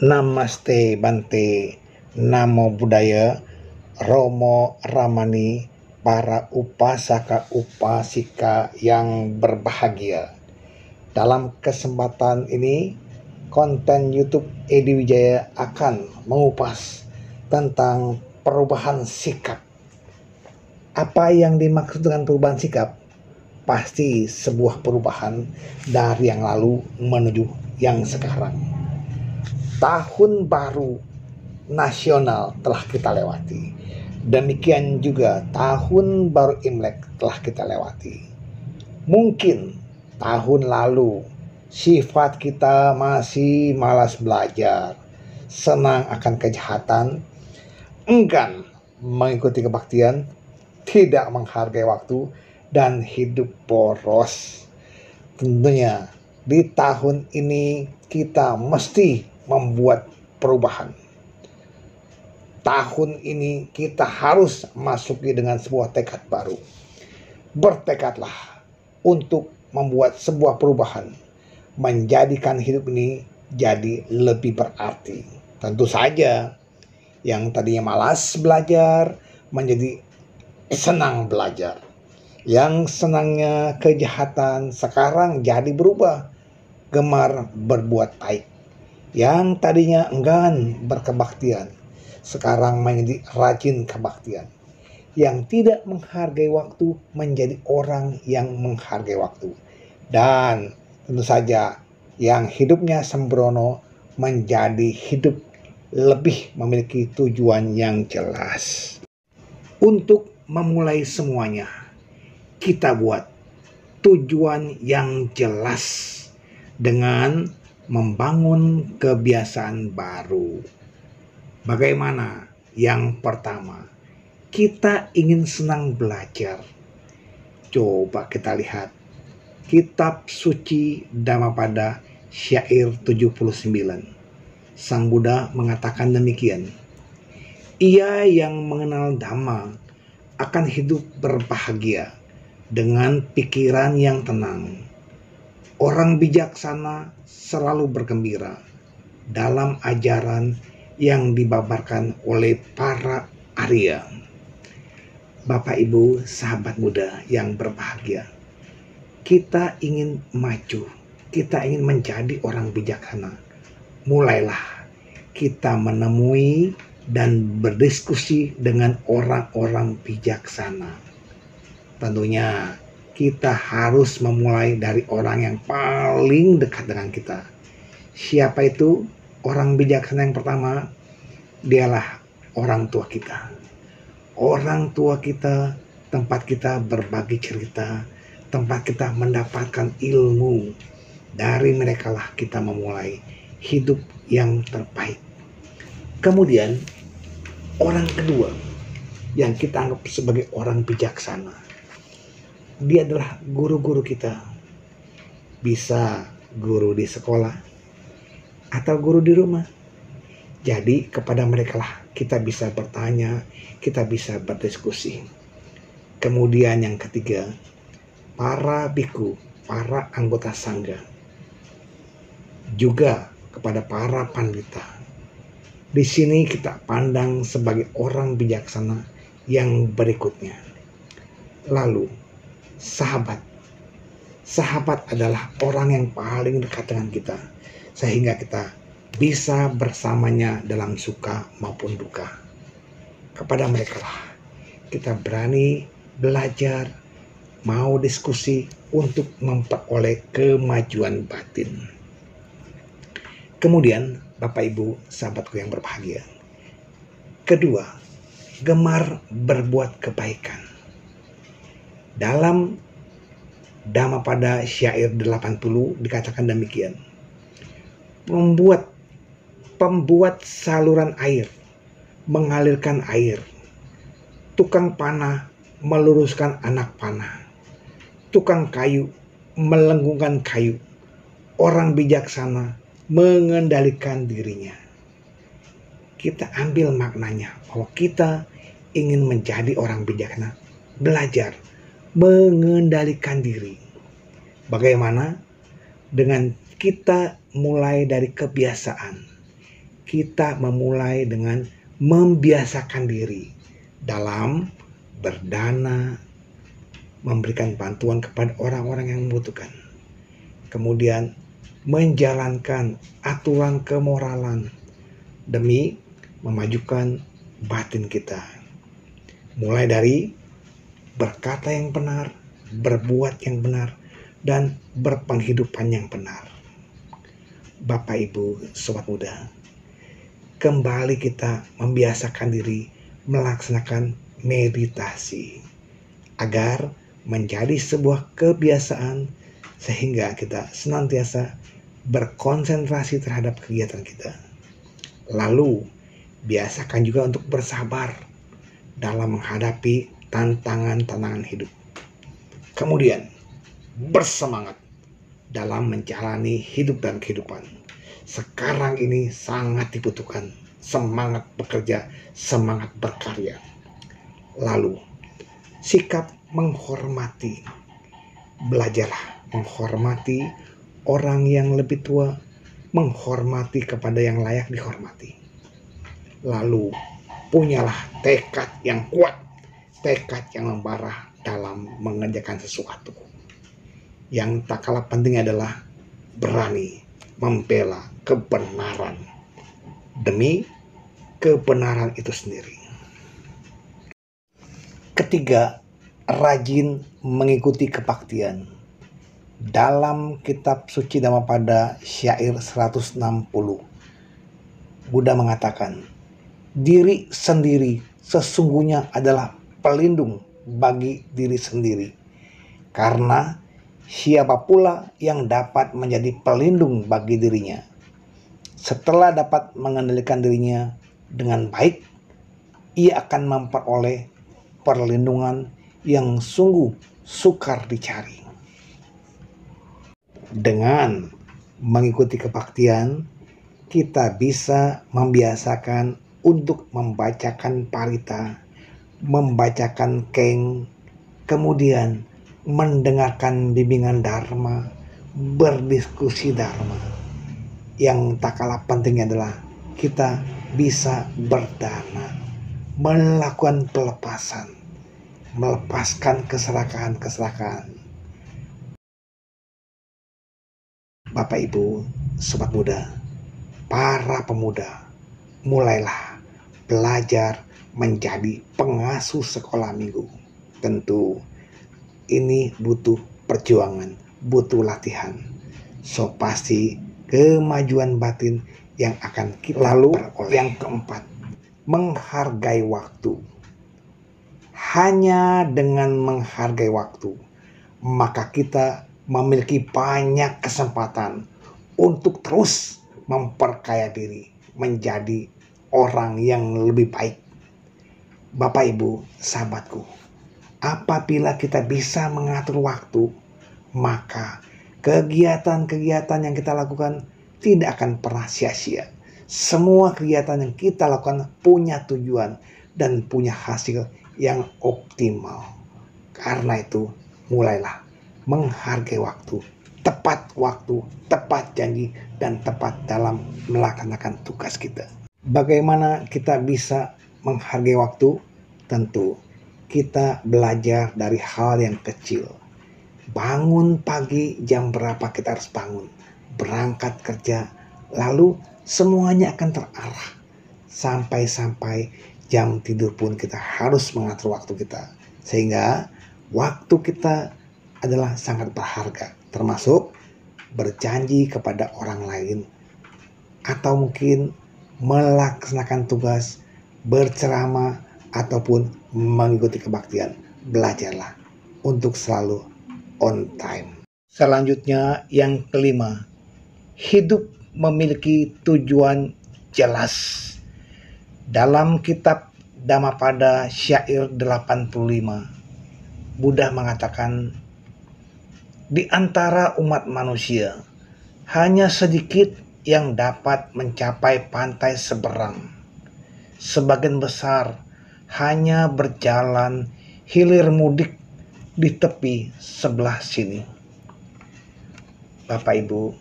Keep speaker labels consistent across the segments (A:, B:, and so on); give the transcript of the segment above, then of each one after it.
A: Namaste Bante, Namo Buddhaya, Romo Ramani, para upasaka upasika yang berbahagia. Dalam kesempatan ini, konten YouTube Edi Wijaya akan mengupas tentang perubahan sikap. Apa yang dimaksud dengan perubahan sikap? Pasti sebuah perubahan dari yang lalu menuju yang sekarang. Tahun baru nasional telah kita lewati. Demikian juga tahun baru Imlek telah kita lewati. Mungkin tahun lalu sifat kita masih malas belajar, senang akan kejahatan, enggan mengikuti kebaktian, tidak menghargai waktu, dan hidup boros. Tentunya di tahun ini kita mesti membuat perubahan. Tahun ini kita harus masuki dengan sebuah tekad baru. Bertekadlah untuk membuat sebuah perubahan, menjadikan hidup ini jadi lebih berarti. Tentu saja yang tadinya malas belajar menjadi senang belajar. Yang senangnya kejahatan sekarang jadi berubah, gemar berbuat baik. Yang tadinya enggan berkebaktian sekarang menjadi rajin kebaktian. Yang tidak menghargai waktu menjadi orang yang menghargai waktu. Dan tentu saja yang hidupnya sembrono menjadi hidup lebih memiliki tujuan yang jelas. Untuk memulai semuanya, kita buat tujuan yang jelas dengan membangun kebiasaan baru. Bagaimana? Yang pertama, kita ingin senang belajar. Coba kita lihat kitab suci Dhammapada syair 79. Sang Buddha mengatakan demikian. Ia yang mengenal Dhamma akan hidup berbahagia dengan pikiran yang tenang. Orang bijaksana selalu bergembira dalam ajaran yang dibabarkan oleh para Arya. Bapak, Ibu, sahabat muda yang berbahagia, kita ingin maju, kita ingin menjadi orang bijaksana. Mulailah kita menemui dan berdiskusi dengan orang-orang bijaksana. Tentunya kita harus memulai dari orang yang paling dekat dengan kita. Siapa itu? Orang bijaksana yang pertama, dialah orang tua kita. Orang tua kita, tempat kita berbagi cerita, tempat kita mendapatkan ilmu. Dari merekalah kita memulai hidup yang terbaik. Kemudian, orang kedua yang kita anggap sebagai orang bijaksana, dia adalah guru-guru kita. Bisa guru di sekolah atau guru di rumah. Jadi kepada mereka lah kita bisa bertanya, kita bisa berdiskusi. Kemudian yang ketiga, para biku, para anggota sangga. Juga kepada para pandita. Di sini kita pandang sebagai orang bijaksana yang berikutnya. Lalu, sahabat. Sahabat adalah orang yang paling dekat dengan kita, sehingga kita bisa bersamanya dalam suka maupun duka. Kepada mereka lah kita berani belajar, mau diskusi untuk memperoleh kemajuan batin. Kemudian, Bapak Ibu, sahabatku yang berbahagia, kedua, gemar berbuat kebaikan. Dalam Dhammapada syair 80 dikatakan demikian. Pembuat saluran air, mengalirkan air. Tukang panah meluruskan anak panah. Tukang kayu melenggungkan kayu. Orang bijaksana mengendalikan dirinya. Kita ambil maknanya bahwa kita ingin menjadi orang bijaksana, belajar mengendalikan diri. Bagaimana? Dengan kita mulai dari kebiasaan. kita memulai dengan membiasakan diri dalam berdana, memberikan bantuan kepada orang-orang yang membutuhkan. Kemudian menjalankan aturan kemoralan demi memajukan batin kita. Mulai dari berkata yang benar, berbuat yang benar, dan berpenghidupan yang benar. Bapak, Ibu, Sobat Muda, kembali kita membiasakan diri melaksanakan meditasi agar menjadi sebuah kebiasaan sehingga kita senantiasa berkonsentrasi terhadap kegiatan kita. Lalu, biasakan juga untuk bersabar dalam menghadapi tantangan-tantangan hidup. Kemudian, bersemangat dalam menjalani hidup dan kehidupan. Sekarang ini sangat dibutuhkan semangat bekerja, semangat berkarya. Lalu, sikap menghormati. Belajarlah menghormati orang yang lebih tua, menghormati kepada yang layak dihormati. Lalu, punyalah tekad yang kuat, tekad yang membara dalam mengerjakan sesuatu. Yang tak kalah penting adalah berani membela kebenaran demi kebenaran itu sendiri. Ketiga, rajin mengikuti kebaktian. Dalam kitab suci Dhammapada syair 160, Buddha mengatakan, diri sendiri sesungguhnya adalah pelindung bagi diri sendiri. Karena siapa pula yang dapat menjadi pelindung bagi dirinya? Setelah dapat mengendalikan dirinya dengan baik, ia akan memperoleh perlindungan yang sungguh sukar dicari. Dengan mengikuti kebaktian, kita bisa membiasakan untuk membacakan parita, membacakan keng, kemudian mendengarkan bimbingan dharma, berdiskusi dharma. Yang tak kalah penting adalah kita bisa berdana, melakukan pelepasan, melepaskan keserakahan-keserakahan. Bapak, Ibu, Sobat Muda, para pemuda, mulailah belajar menjadi pengasuh sekolah minggu. Tentu ini butuh perjuangan, butuh latihan. So pasti kemajuan batin yang akan kita lalu peroleh. Yang keempat, menghargai waktu. Hanya dengan menghargai waktu, maka kita memiliki banyak kesempatan untuk terus memperkaya diri, menjadi orang yang lebih baik. Bapak, Ibu, sahabatku, apabila kita bisa mengatur waktu, maka kegiatan-kegiatan yang kita lakukan tidak akan pernah sia-sia. Semua kegiatan yang kita lakukan punya tujuan dan punya hasil yang optimal. Karena itu, mulailah menghargai waktu, tepat janji, dan tepat dalam melaksanakan tugas kita. Bagaimana kita bisa menghargai waktu? Tentu kita belajar dari hal yang kecil. Bangun pagi, jam berapa kita harus bangun, berangkat kerja, lalu semuanya akan terarah. Sampai jam tidur pun kita harus mengatur waktu kita. Sehingga waktu kita adalah sangat berharga, termasuk berjanji kepada orang lain, atau mungkin melaksanakan tugas, berceramah, ataupun mengikuti kebaktian. Belajarlah untuk selalu on time. Selanjutnya, yang kelima, hidup memiliki tujuan jelas. Dalam kitab Dhammapada syair 85, Buddha mengatakan, di antara umat manusia hanya sedikit yang dapat mencapai pantai seberang. Sebagian besar hanya berjalan hilir mudik di tepi sebelah sini. Bapak, Ibu,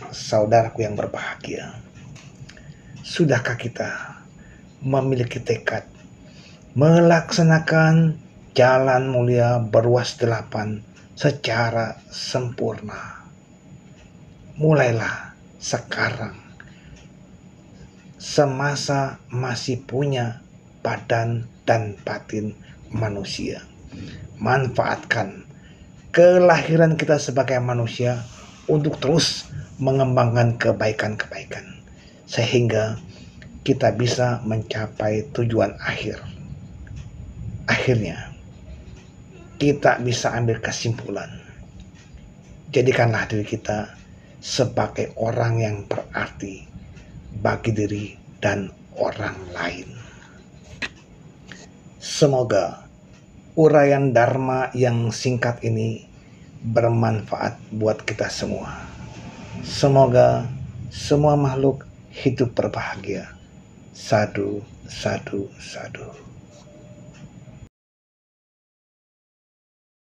A: saudaraku yang berbahagia, Sudahkah kita memiliki tekad melaksanakan jalan mulia berwas 8 secara sempurna? Mulailah sekarang, semasa masih punya badan dan batin manusia. Manfaatkan kelahiran kita sebagai manusia untuk terus mengembangkan kebaikan-kebaikan, sehingga kita bisa mencapai tujuan akhir. Akhirnya, kita bisa ambil kesimpulan. Jadikanlah diri kita sebagai orang yang berarti bagi diri dan orang lain. Semoga uraian Dharma yang singkat ini bermanfaat buat kita semua. Semoga semua makhluk hidup berbahagia. Sadhu, sadhu, sadhu.